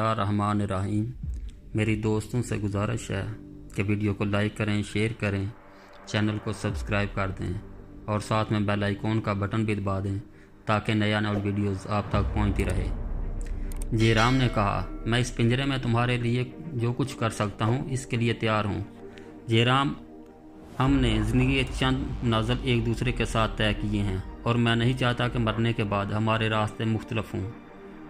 बिस्मिल्लाहिर्रहमानिर्रहीम। मेरी दोस्तों से गुजारिश है कि वीडियो को लाइक करें, शेयर करें, चैनल को सब्सक्राइब कर दें और साथ में बेल आइकॉन का बटन भी दबा दें ताकि नया वीडियोज़ आप तक पहुंचती रहे। जयराम ने कहा, मैं इस पिंजरे में तुम्हारे लिए जो कुछ कर सकता हूं इसके लिए तैयार हूं। जयराम, हमने ज़िंदगी के चंद मनाज़िल एक दूसरे के साथ तय किए हैं और मैं नहीं चाहता कि मरने के बाद हमारे रास्ते मुख्तलिफ हों।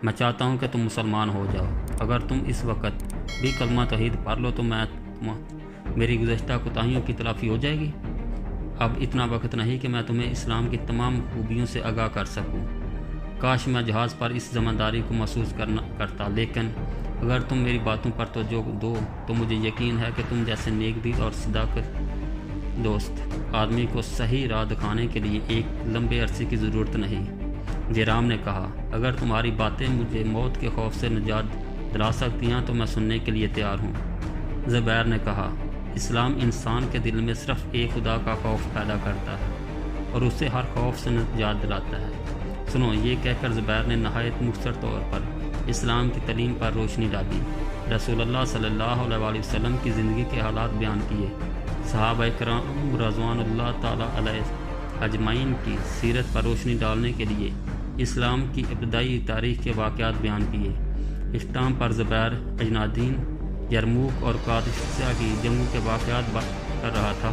मैं चाहता हूं कि तुम मुसलमान हो जाओ। अगर तुम इस वक्त भी कलमा तौहीद पढ़ लो तो मेरी गुज़श्ता कोताहियों की तलाफ़ी हो जाएगी। अब इतना वक्त नहीं कि मैं तुम्हें इस्लाम की तमाम खूबियों से आगाह कर सकूं। काश मैं जहाज़ पर इस ज़िम्मेदारी को महसूस करता, लेकिन अगर तुम मेरी बातों पर तवज्जो दो तो मुझे यकीन है कि तुम जैसे नेकदिल और सदाकत दोस्त आदमी को सही राह दिखाने के लिए एक लंबे अरसे की ज़रूरत नहीं। जयराम ने कहा, अगर तुम्हारी बातें मुझे मौत के खौफ से निजात दिला सकती हैं तो मैं सुनने के लिए तैयार हूँ। ज़ुबैर ने कहा, इस्लाम इंसान के दिल में सिर्फ एक खुदा का खौफ पैदा करता है और उसे हर खौफ से निजात दिलाता है। सुनो, ये कहकर ज़ुबैर ने नहायत मुख्तसर तौर पर इस्लाम की तलीम पर रोशनी डाली। रसूलुल्लाह सल्लल्लाहु अलैहि वसल्लम की ज़िंदगी के हालात बयान किए। सहाबा किराम रज़वानुल्लाह ताला अलैहि अजमाइन की सीरत पर रोशनी डालने के लिए इस्लाम की इब्तदाई तारीख़ के वाक़यात बयान किए। इख्ताम पर ज़ुबैर अजनादीन, यरमूक और कादिसिया की जंगों के वाक़यात कर रहा था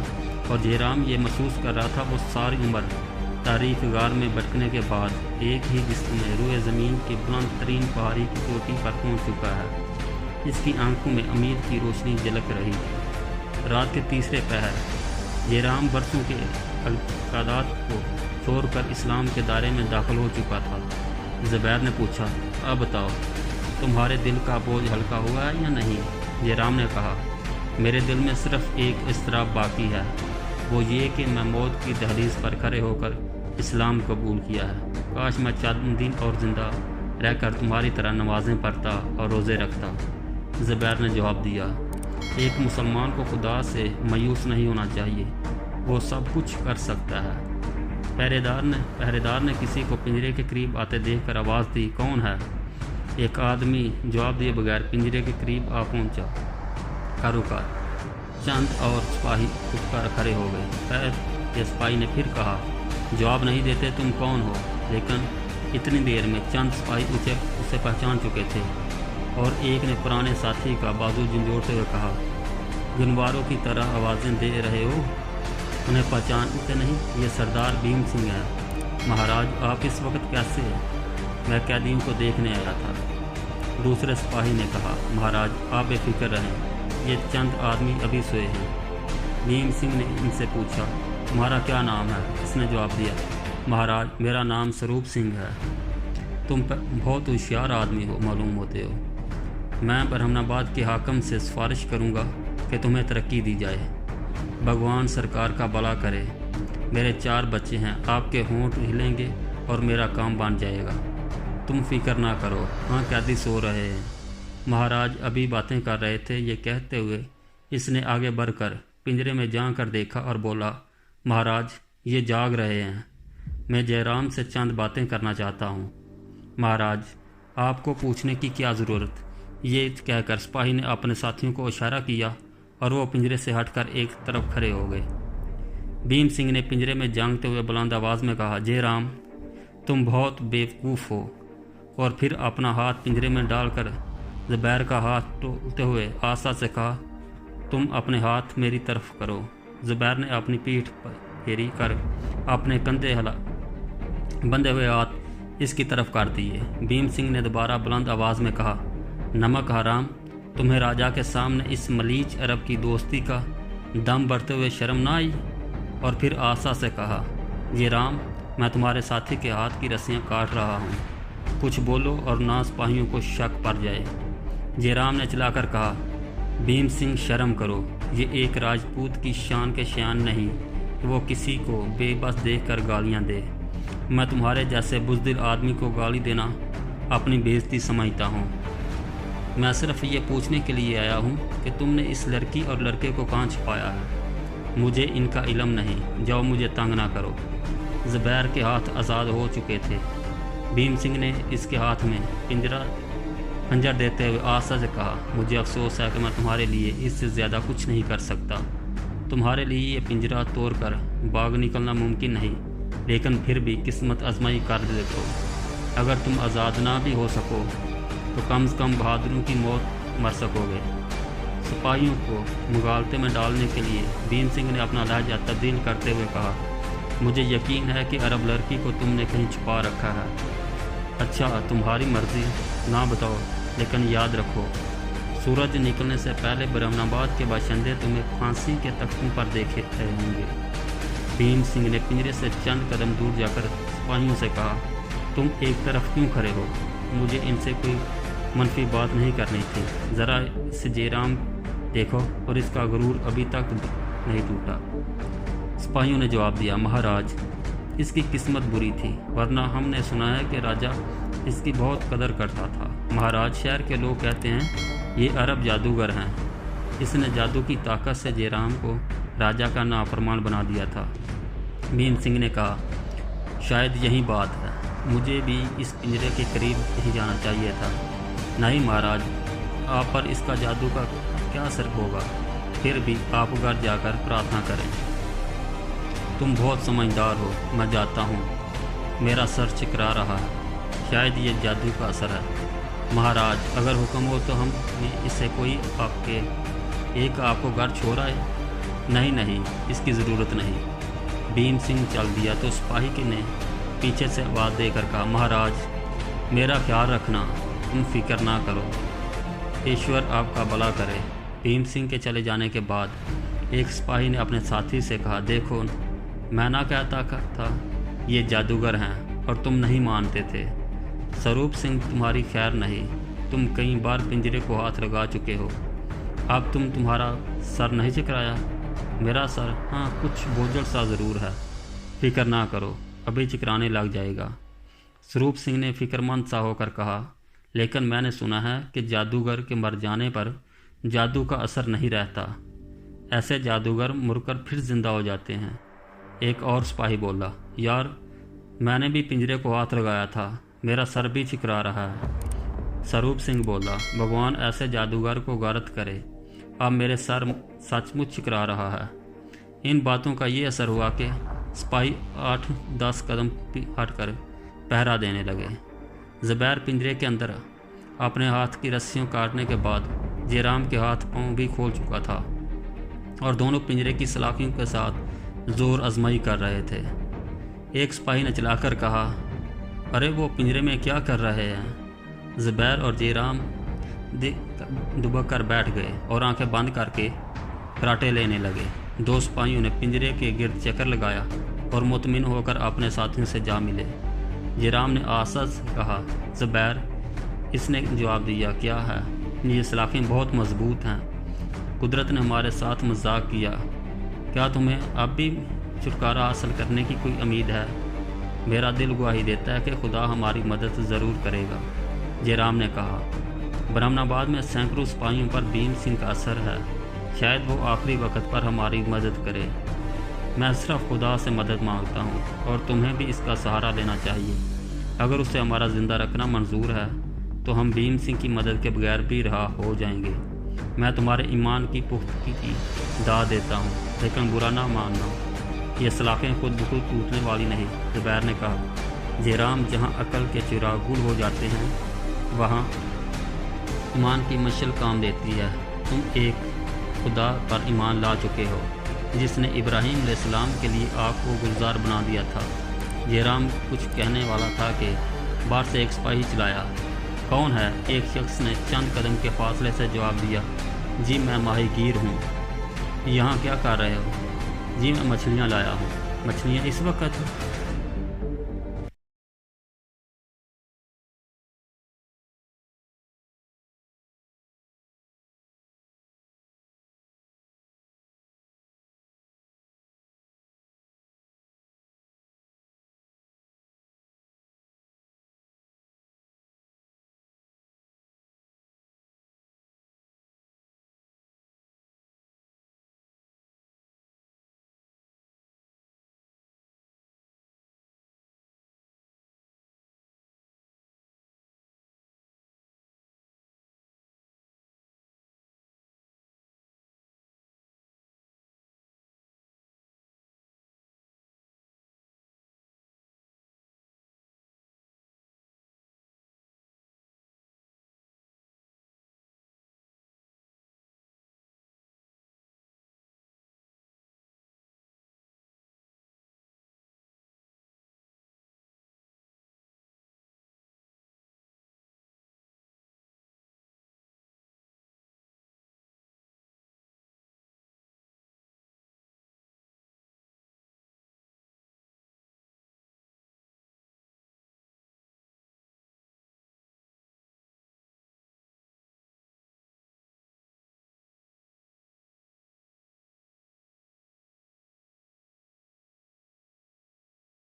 और जयराम ये महसूस कर रहा था वो सारी उम्र तारीख गार में भटकने के बाद एक ही जिस्म में रूए ज़मीन की बुलंद तरीन पहाड़ी की चोटी पर पहुँच चुका है। इसकी आंखों में उम्मीद की रोशनी झलक रही। रात के तीसरे पहर जयराम बरसों के अकादात को छोड़कर इस्लाम के दायरे में दाखिल हो चुका था। ज़ुबैर ने पूछा, अब बताओ, तुम्हारे दिल का बोझ हल्का हुआ है या नहीं? जयराम ने कहा, मेरे दिल में सिर्फ एक इस्तराब बाकी है, वो ये कि मैं मौत की दहलीज पर खड़े होकर इस्लाम कबूल किया है। काश मैं चंद दिन और ज़िंदा रहकर तुम्हारी तरह नमाज़ें पढ़ता और रोज़े रखता। ज़ुबैर ने जवाब दिया, एक मुसलमान को खुदा से मायूस नहीं होना चाहिए, वो सब कुछ कर सकता है। पहरेदार ने किसी को पिंजरे के करीब आते देखकर आवाज़ दी, कौन है? एक आदमी जवाब दिए बगैर पिंजरे के करीब आ पहुंचा। कारोकार चंद और सिपाही उठकर खड़े हो गए। फिर सिपाही ने फिर कहा, जवाब नहीं देते तुम कौन हो? लेकिन इतनी देर में चंद सिपाही उसे पहचान चुके थे और एक ने पुराने साथी का बाजू झंझोड़ते हुए कहा, जानवरों की तरह आवाज़ें दे रहे हो, उन्हें पहचानते नहीं? ये सरदार भीम सिंह है। महाराज, आप इस वक्त कैसे हैं? मैं कैदियों को देखने आया था। दूसरे सिपाही ने कहा, महाराज आप बेफिक्र रहें, ये चंद आदमी अभी सोए हैं। भीम सिंह ने इनसे पूछा, तुम्हारा क्या नाम है? इसने जवाब दिया, महाराज मेरा नाम स्वरूप सिंह है। तुम बहुत होशियार आदमी हो मालूम होते हो। मैं बरहमनाबाद के हाकम से सिफारिश करूँगा कि तुम्हें तरक्की दी जाए। भगवान सरकार का भला करे। मेरे 4 बच्चे हैं, आपके होंठ हिलेंगे और मेरा काम बन जाएगा। तुम फिक्र ना करो। हाँ, कैदी सो रहे हैं। महाराज अभी बातें कर रहे थे। ये कहते हुए इसने आगे बढ़कर पिंजरे में जाकर देखा और बोला, महाराज ये जाग रहे हैं। मैं जयराम से चंद बातें करना चाहता हूँ। महाराज आपको पूछने की क्या ज़रूरत? ये कहकर सिपाही ने अपने साथियों को इशारा किया और वो पिंजरे से हटकर एक तरफ खड़े हो गए। भीम सिंह ने पिंजरे में जांघते हुए बुलंद आवाज़ में कहा, जयराम तुम बहुत बेवकूफ़ हो। और फिर अपना हाथ पिंजरे में डालकर ज़ुबैर का हाथ टोलते हुए आशा से कहा, तुम अपने हाथ मेरी तरफ करो। ज़ुबैर ने अपनी पीठ पर फेरी कर अपने कंधे बंधे हुए हाथ इसकी तरफ कर दिए। भीम सिंह ने दोबारा बुलंद आवाज़ में कहा, नमक हराम, तुम्हें राजा के सामने इस मलीच अरब की दोस्ती का दम भरते हुए शर्म ना आई? और फिर आशा से कहा, जयराम मैं तुम्हारे साथी के हाथ की रस्सियाँ काट रहा हूँ, कुछ बोलो और ना सिपाहियों को शक पड़ जाए। जयराम ने चिल्लाकर कहा, भीम सिंह शर्म करो। ये एक राजपूत की शान के शान नहीं कि वो किसी को बेबस देखकर गालियाँ दे। मैं तुम्हारे जैसे बुज़दिल आदमी को गाली देना अपनी बेइज्जती समझता हूँ। मैं सिर्फ ये पूछने के लिए आया हूँ कि तुमने इस लड़की और लड़के को कहाँ छिपाया है। मुझे इनका इल्म नहीं, जाओ मुझे तंग ना करो। ज़ुबैर के हाथ आज़ाद हो चुके थे। भीम सिंह ने इसके हाथ में पिंजरा खंजर देते हुए आशा से कहा, मुझे अफसोस है कि मैं तुम्हारे लिए इससे ज़्यादा कुछ नहीं कर सकता। तुम्हारे लिए ये पिंजरा तोड़ कर बाग निकलना मुमकिन नहीं, लेकिन फिर भी किस्मत आजमाई कर देखो। अगर तुम आज़ाद ना भी हो सको तो कम से कम बहादुरों की मौत मर सकोगे। सिपाहियों को मुगालते में डालने के लिए भीम सिंह ने अपना लहजा तब्दील करते हुए कहा, मुझे यकीन है कि अरब लड़की को तुमने कहीं छुपा रखा है। अच्छा, तुम्हारी मर्ज़ी, ना बताओ, लेकिन याद रखो, सूरज निकलने से पहले ब्रह्मनाबाद के बाशिंदे तुम्हें फांसी के तख्तों पर देखे रहे होंगे। भीम सिंह ने पिंजरे से चंद कदम दूर जाकर सिपाहियों से कहा, तुम एक तरफ क्यों खड़े हो? मुझे इनसे कोई मनफी बात नहीं करनी थी। ज़रा इस जयराम देखो, और इसका गुरूर अभी तक नहीं टूटा। सिपाहियों ने जवाब दिया, महाराज, इसकी किस्मत बुरी थी, वरना हमने सुना है कि राजा इसकी बहुत कदर करता था। महाराज, शहर के लोग कहते हैं ये अरब जादूगर हैं। इसने जादू की ताकत से जयराम को राजा का नाफरमान बना दिया था। भीम सिंह ने कहा, शायद यही बात है, मुझे भी इस पिंजरे के करीब नहीं जाना चाहिए था। नहीं महाराज, आप पर इसका जादू का क्या असर होगा? फिर भी आप घर जाकर प्रार्थना करें। तुम बहुत समझदार हो, मैं जाता हूँ। मेरा सर चिकरा रहा है, शायद ये जादू का असर है। महाराज, अगर हुक्म हो तो हम इससे कोई आपको घर छोड़ आए। नहीं नहीं, इसकी ज़रूरत नहीं। भीम सिंह चल दिया तो सिपाही ने पीछे से आवाज़ देकर कहा, महाराज, मेरा ख्याल रखना, तुम फिक्र ना करो, ईश्वर आपका भला करे। भीम सिंह के चले जाने के बाद एक सिपाही ने अपने साथी से कहा, देखो, मैं ना कहता था ये जादूगर हैं और तुम नहीं मानते थे। स्वरूप सिंह तुम्हारी खैर नहीं, तुम कई बार पिंजरे को हाथ लगा चुके हो। अब तुम्हारा सर नहीं चकराया? मेरा सर, हाँ, कुछ बोझल सा ज़रूर है। फिक्र ना करो, अभी चकराने लग जाएगा। स्वरूप सिंह ने फिक्रमंद सा होकर कहा, लेकिन मैंने सुना है कि जादूगर के मर जाने पर जादू का असर नहीं रहता। ऐसे जादूगर मुड़कर फिर जिंदा हो जाते हैं। एक और सिपाही बोला, यार, मैंने भी पिंजरे को हाथ लगाया था, मेरा सर भी चिकरा रहा है। स्वरूप सिंह बोला, भगवान ऐसे जादूगर को गारत करे, अब मेरे सर सचमुच चिकरा रहा है। इन बातों का ये असर हुआ कि सिपाही 8-10 कदम हटकर पहरा देने लगे। ज़ुबैर पिंजरे के अंदर अपने हाथ की रस्सियों काटने के बाद जयराम के हाथ पांव भी खोल चुका था और दोनों पिंजरे की सलाखियों के साथ जोर आजमाई कर रहे थे। एक सिपाही ने चिल्लाकर कहा, अरे वो पिंजरे में क्या कर रहे हैं? ज़ुबैर और जयराम दुबक कर बैठ गए और आंखें बंद करके कराटे लेने लगे। दो सिपाहियों ने पिंजरे के गिर्द चक्कर लगाया और मुतमिन होकर अपने साथियों से जा मिले। जयराम ने आशा से कहा, ज़ुबैर। इसने जवाब दिया, क्या है? ये सलाखें बहुत मजबूत हैं। कुदरत ने हमारे साथ मजाक किया। क्या तुम्हें अब भी छुटकारा हासिल करने की कोई उम्मीद है? मेरा दिल गवाही देता है कि खुदा हमारी मदद ज़रूर करेगा। जयराम ने कहा, ब्रह्मनाबाद में सैकड़ों सिपाहियों पर भीम सिंह का असर है, शायद वो आखिरी वक्त पर हमारी मदद करे। मैं सिर्फ खुदा से मदद मांगता हूँ और तुम्हें भी इसका सहारा लेना चाहिए। अगर उसे हमारा ज़िंदा रखना मंजूर है तो हम भीम सिंह की मदद के बगैर भी रहा हो जाएंगे। मैं तुम्हारे ईमान की पुख्तगी की दाद देता हूँ, लेकिन बुरा ना मानना, ये सलाखें खुद ब खुद टूटने वाली नहीं। ज़ुबैर ने कहा, जयराम, जहाँ अकल के चिराग गुल हो जाते हैं वहाँ ईमान की मशल काम देती है। तुम एक खुदा पर ईमान ला चुके हो जिसने इब्राहीम अलैहिस्सलाम के लिए आग को गुलजार बना दिया था। जयराम कुछ कहने वाला था कि बाहर से एक सिपाही चिल्लाया, कौन है? एक शख्स ने चंद कदम के फासले से जवाब दिया, जी मैं माहीगीर हूँ। यहाँ क्या कर रहे हो? जी मैं मछलियाँ लाया हूँ। मछलियाँ इस वक्त?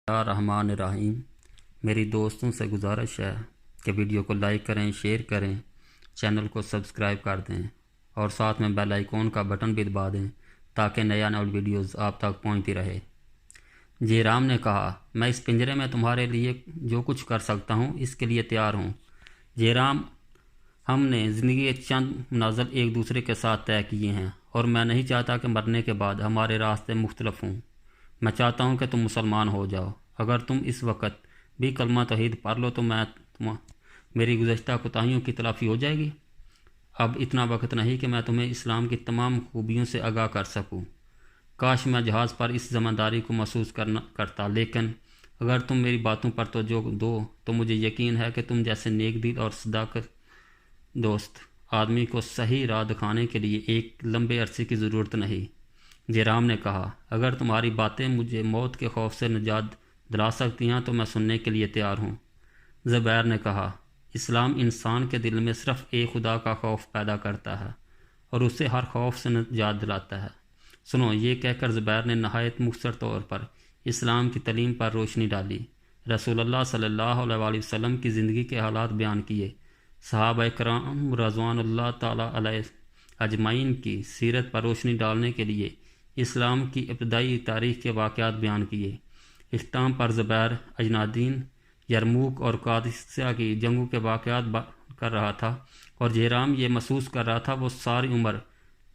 رحمان الرحیم۔ میری دوستوں سے گزارش ہے کہ ویڈیو کو لائک کریں، شیئر کریں، چینل کو سبسکرائب کر دیں اور ساتھ میں بیل آئیکن کا بٹن بھی دبا دیں تاکہ نیا ویڈیوز آپ تک پہنچتی رہے۔ جے رام نے کہا، میں اس پنجرے میں تمہارے لیے جو کچھ کر سکتا ہوں اس کے لیے تیار ہوں۔ جے رام، ہم نے زندگی کے چند منازل ایک دوسرے کے ساتھ طے کیے ہیں اور میں نہیں چاہتا کہ مرنے کے بعد ہمارے راستے مختلف ہوں۔ میں چاہتا ہوں کہ تم مسلمان ہو جاؤ۔ اگر تم اس وقت بھی کلمہ توحید پڑھ لو تو میری گزشتہ کوتاہیوں کی تلافی ہو جائے گی۔ اب اتنا وقت نہیں کہ میں تمہیں اسلام کی تمام خوبیوں سے آگاہ کر سکوں۔ کاش میں جہاز پر اس ذمہ داری کو محسوس کرتا، لیکن اگر تم میری باتوں پر توجہ دو تو مجھے یقین ہے کہ تم جیسے نیک دل اور صداقت دوست آدمی کو صحیح راہ دکھانے کے لیے ایک لمبے عرصے کی ضرورت نہیں۔ جے رام نے کہا، اگر تمہاری باتیں مجھے موت کے خوف سے نجات دلا سکتی ہیں تو میں سننے کے لیے تیار ہوں۔ زبیر نے کہا، اسلام انسان کے دل میں صرف ایک خدا کا خوف پیدا کرتا ہے اور اسے ہر خوف سے نجات دلاتا ہے۔ سنو، یہ کہہ کر زبیر نے نہایت مختصر طور پر اسلام کی تعلیم پر روشنی ڈالی، رسول اللہ صلی اللہ علیہ وسلم کی زندگی کے حالات بیان کیے، صحابہ کرام رضوان اللہ تعالیٰ علیہ اجمعین کی سیرت پر روشنی ڈالنے کے لیے اسلام کی ابتدائی تاریخ کے واقعات بیان کیے۔ اختتام پر زبیر اجنادین، یرموک اور قادسیہ کی جنگوں کے واقعات کر رہا تھا اور جے رام یہ محسوس کر رہا تھا وہ ساری عمر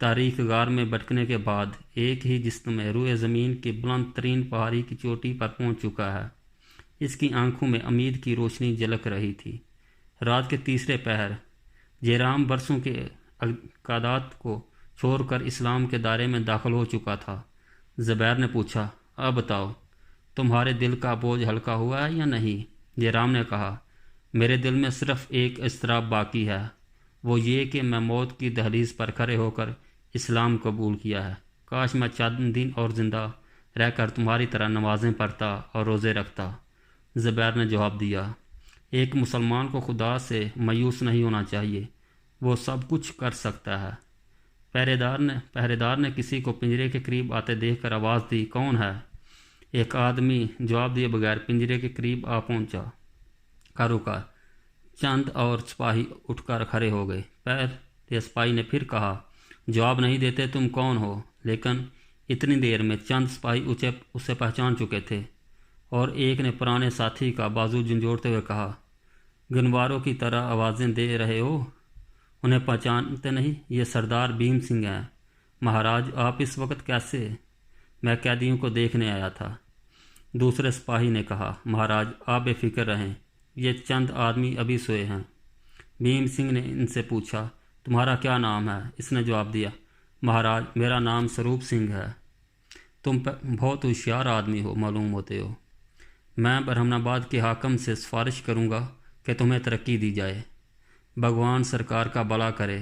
تاریخ غار میں بھٹکنے کے بعد ایک ہی جسم میں روئے زمین کی بلند ترین پہاڑی کی چوٹی پر پہنچ چکا ہے۔ اس کی آنکھوں میں امید کی روشنی جھلک رہی تھی۔ رات کے تیسرے پہر جے رام برسوں کے عقائد کو چھوڑ کر اسلام کے دائرے میں داخل ہو چکا تھا۔ زبیر نے پوچھا، اب بتاؤ، تمہارے دل کا بوجھ ہلکا ہوا ہے یا نہیں؟ جے رام نے کہا، میرے دل میں صرف ایک اضطراب باقی ہے، وہ یہ کہ میں موت کی دہلیز پر کھڑے ہو کر اسلام قبول کیا ہے۔ کاش میں چند دن اور زندہ رہ کر تمہاری طرح نمازیں پڑھتا اور روزے رکھتا۔ زبیر نے جواب دیا، ایک مسلمان کو خدا سے مایوس نہیں ہونا چاہیے، وہ سب کچھ کر سکتا ہے۔ پہرے دار نے کسی کو پنجرے کے قریب آتے دیکھ کر آواز دی، کون ہے؟ ایک آدمی جواب دیے بغیر پنجرے کے قریب آ پہنچا کا رکا۔ چند اور سپاہی اٹھ کر کھڑے ہو گئے۔ پہلے سپاہی نے پھر کہا، جواب نہیں دیتے تم کون ہو؟ لیکن اتنی دیر میں چند سپاہی اسے پہچان چکے تھے اور ایک نے پرانے ساتھی کا بازو جھنجھوڑتے ہوئے کہا، گنواروں کی طرح آوازیں دے رہے ہو، انہیں پہچانتے نہیں؟ یہ سردار بھیم سنگھ ہیں۔ مہاراج، آپ اس وقت کیسے؟ میں قیدیوں کو دیکھنے آیا تھا۔ دوسرے سپاہی نے کہا، مہاراج آپ بے فکر رہیں، یہ چند آدمی ابھی سوئے ہیں۔ بھیم سنگھ نے ان سے پوچھا، تمہارا کیا نام ہے؟ اس نے جواب دیا، مہاراج میرا نام سروپ سنگھ ہے۔ تم بہت ہوشیار آدمی ہو معلوم ہوتے ہو۔ میں برہمن آباد کے حاکم سے سفارش کروں گا کہ تمہیں ترقی دی جائے۔ بھگوان سرکار کا بھلا کرے۔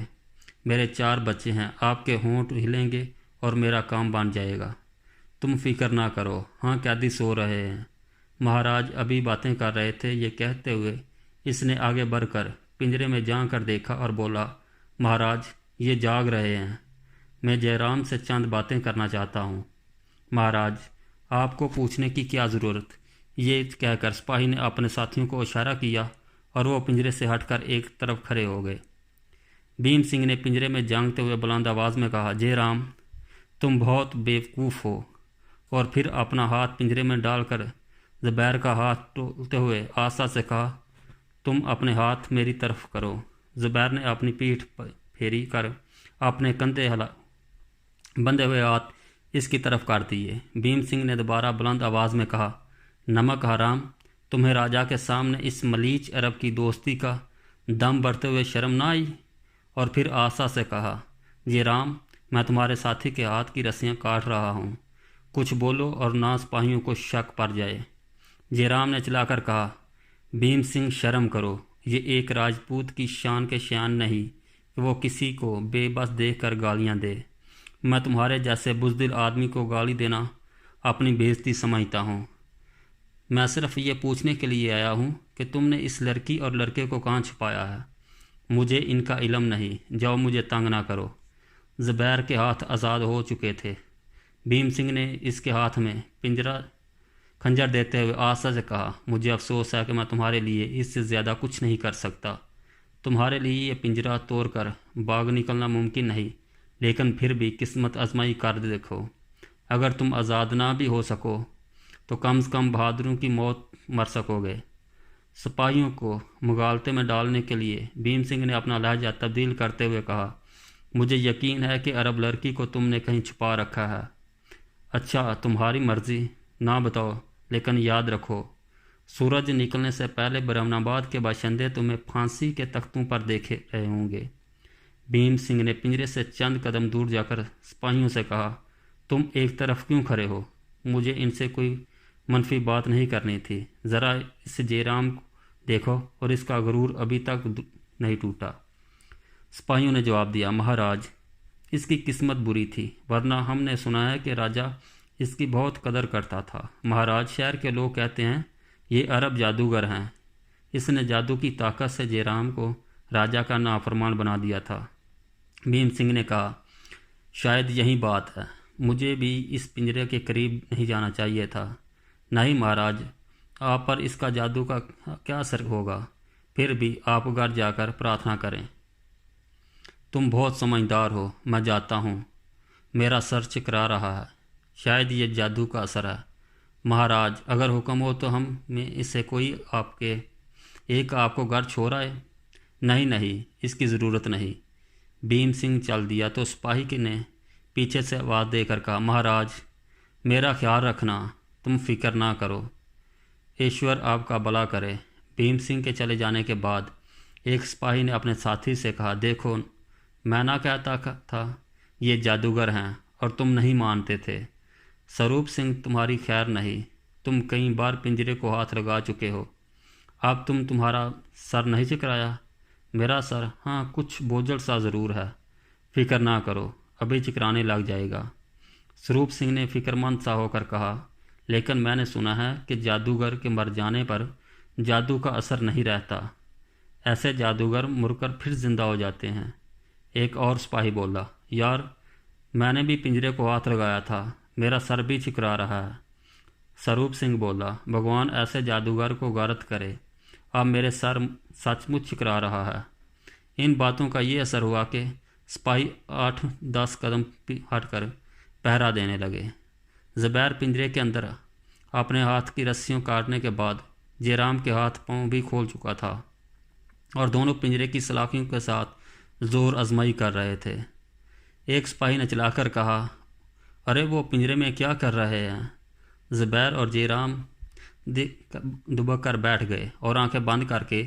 میرے 4 بچے ہیں، آپ کے ہونٹ ہلیں گے اور میرا کام بن جائے گا۔ تم فکر نہ کرو، ہاں قیدی سو رہے ہیں۔ مہاراج ابھی باتیں کر رہے تھے، یہ کہتے ہوئے اس نے آگے بڑھ کر پنجرے میں جا کر دیکھا اور بولا، مہاراج یہ جاگ رہے ہیں، میں جے رام سے چند باتیں کرنا چاہتا ہوں۔ مہاراج آپ کو پوچھنے کی کیا ضرورت؟ یہ کہہ کر سپاہی نے اپنے ساتھیوں کو اشارہ کیا اور وہ پنجرے سے ہٹ کر ایک طرف کھڑے ہو گئے۔ بھیم سنگھ نے پنجرے میں جھانکتے ہوئے بلند آواز میں کہا، جے رام تم بہت بیوقوف ہو، اور پھر اپنا ہاتھ پنجرے میں ڈال کر زبیر کا ہاتھ ٹولتے ہوئے آہستہ سے کہا، تم اپنے ہاتھ میری طرف کرو۔ زبیر نے اپنی پیٹھ پھیری کر اپنے کندھے بندھے ہوئے ہاتھ اس کی طرف کر دیے۔ بھیم سنگھ نے دوبارہ بلند آواز میں کہا، نمک حرام، تمہیں راجا کے سامنے اس ملیچ عرب کی دوستی کا دم بڑھتے ہوئے شرم نہ آئی؟ اور پھر آسا سے کہا، جے رام میں تمہارے ساتھی کے ہاتھ کی رسیاں کاٹ رہا ہوں، کچھ بولو اور نہ سپاہیوں کو شک پڑ جائے۔ جے رام نے چلا کر کہا، بھیم سنگھ شرم کرو، یہ ایک راجپوت کی شان کے شیان نہیں کہ وہ کسی کو بے بس دیکھ کر گالیاں دے۔ میں تمہارے جیسے بزدل آدمی کو گالی دینا اپنی بے عزتی سمجھتا ہوں۔ میں صرف یہ پوچھنے کے لیے آیا ہوں کہ تم نے اس لڑکی اور لڑکے کو کہاں چھپایا ہے؟ مجھے ان کا علم نہیں، جاؤ مجھے تنگ نہ کرو۔ زبیر کے ہاتھ آزاد ہو چکے تھے۔ بھیم سنگھ نے اس کے ہاتھ میں پنجرہ खंजर देते हुए आशा से कहा, मुझे अफसोस है कि मैं तुम्हारे लिए इससे ज़्यादा कुछ नहीं कर सकता। तुम्हारे लिए ये पिंजरा तोड़ कर भाग निकलना मुमकिन नहीं, लेकिन फिर भी किस्मत आजमाई कर देखो। अगर तुम आज़ाद ना भी हो सको तो कम से कम बहादुरों की मौत मर सकोगे। सिपाहियों को मुगालते में डालने के लिए भीम सिंह ने अपना लहजा तब्दील करते हुए कहा, मुझे यकीन है कि अरब लड़की को तुमने कहीं छुपा रखा है। अच्छा, तुम्हारी मर्जी, ना बताओ, लेकिन याद रखो, सूरज निकलने से पहले बरमनाबाद के बाशिंदे तुम्हें फांसी के तख्तों पर देखे रहे होंगे। भीम सिंह ने पिंजरे से चंद कदम दूर जाकर सिपाहियों से कहा, तुम एक तरफ क्यों खड़े हो? मुझे इनसे कोई मनफी बात नहीं करनी थी। ज़रा इस जयराम को देखो और इसका गुरूर अभी तक नहीं टूटा। सिपाहियों ने जवाब दिया, महाराज, इसकी किस्मत बुरी थी, वरना हमने सुना है कि राजा इसकी बहुत कदर करता था। महाराज, शहर के लोग कहते हैं ये अरब जादूगर हैं। इसने जादू की ताकत से जयराम को राजा का नाफरमान बना दिया था। भीम सिंह ने कहा, शायद यही बात है, मुझे भी इस पिंजरे के करीब नहीं जाना चाहिए था। नहीं महाराज, आप पर इसका जादू का क्या असर होगा? फिर भी आप घर जाकर प्रार्थना करें। तुम बहुत समझदार हो, मैं जाता हूँ। मेरा सर चकरा रहा है, शायद ये जादू का असर है। महाराज, अगर हुक्म हो तो हम में इससे कोई आपको घर छोड़ आए। नहीं नहीं, इसकी ज़रूरत नहीं। भीम सिंह चल दिया तो सिपाही ने पीछे से आवाज़ देकर कहा, महाराज, मेरा ख्याल रखना, तुम फिक्र ना करो, ईश्वर आपका भला करे। भीम सिंह के चले जाने के बाद एक सिपाही ने अपने साथी से कहा, देखो, मैं ना कहता था ये जादूगर हैं और तुम नहीं मानते थे। स्वरूप सिंह तुम्हारी खैर नहीं, तुम कई बार पिंजरे को हाथ लगा चुके हो। अब तुम्हारा सर नहीं चकराया? मेरा सर, हाँ, कुछ बोझल सा ज़रूर है। फिक्र ना करो, अभी चकराने लग जाएगा। स्वरूप सिंह ने फिक्रमंद सा होकर कहा, लेकिन मैंने सुना है कि जादूगर के मर जाने पर जादू का असर नहीं रहता। ऐसे जादूगर मुड़कर फिर जिंदा हो जाते हैं। एक और सिपाही बोला, यार, मैंने भी पिंजरे को हाथ लगाया था, मेरा सर भी चकरा रहा है। स्वरूप सिंह बोला, भगवान ऐसे जादूगर को गारत करे, अब मेरे सर सचमुच चकरा रहा है। इन बातों का ये असर हुआ कि सिपाही 8-10 कदम हटकर पहरा देने लगे। ज़ुबैर पिंजरे के अंदर अपने हाथ की रस्सियों काटने के बाद जयराम के हाथ पांव भी खोल चुका था और दोनों पिंजरे की सलाखियों के साथ जोर आजमाई कर रहे थे। एक सिपाही ने चिल्लाकर कहा, अरे वो पिंजरे में क्या कर रहे हैं? ज़ुबैर और जयराम दुबक कर बैठ गए और आंखें बंद करके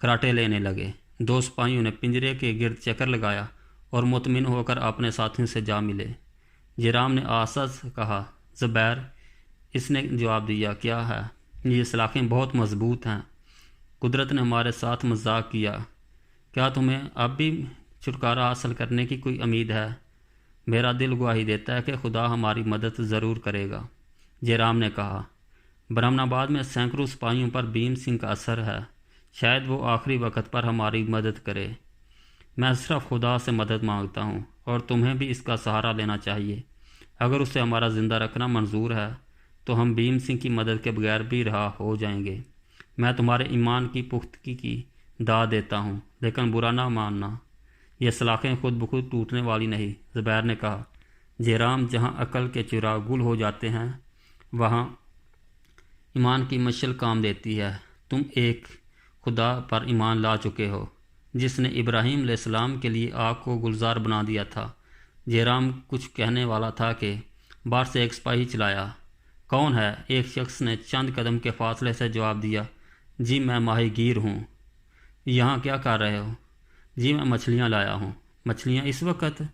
खराटे लेने लगे। दो सिपाहियों ने पिंजरे के गिर्द चक्कर लगाया और मुतमिन होकर अपने साथियों से जा मिले। जयराम ने आशा से कहा, ज़ुबैर। इसने जवाब दिया, क्या है? ये सलाखें बहुत मजबूत हैं, कुदरत ने हमारे साथ मजाक किया। क्या तुम्हें अब भी छुटकारा हासिल करने की कोई उम्मीद है? मेरा दिल गवाही देता है कि खुदा हमारी मदद ज़रूर करेगा। जयराम ने कहा, ब्रह्मनाबाद में सैकड़ों सिपाहियों पर भीम सिंह का असर है, शायद वो आखिरी वक्त पर हमारी मदद करे। मैं सिर्फ खुदा से मदद मांगता हूँ और तुम्हें भी इसका सहारा लेना चाहिए। अगर उसे हमारा ज़िंदा रखना मंजूर है तो हम भीम सिंह की मदद के बगैर भी रहा हो जाएंगे। मैं तुम्हारे ईमान की पुख्तगी की दाद देता हूँ, लेकिन बुरा ना मानना, ये सलाखें खुद ब खुद टूटने वाली नहीं। ज़ुबैर ने कहा, जयराम, जहाँ अकल के चिराग गुल हो जाते हैं वहाँ ईमान की मशल काम देती है। तुम एक खुदा पर ईमान ला चुके हो जिसने इब्राहीम अलैहिस्सलाम के लिए आग को गुलजार बना दिया था। जयराम कुछ कहने वाला था कि बाहर से एक सिपाही चिल्लाया, कौन है? एक शख्स ने चंद कदम के फासले से जवाब दिया, जी मैं माहीगीर हूँ। यहाँ क्या कर रहे हो? जी मैं मछलियाँ लाया हूँ। मछलियाँ इस वक्त?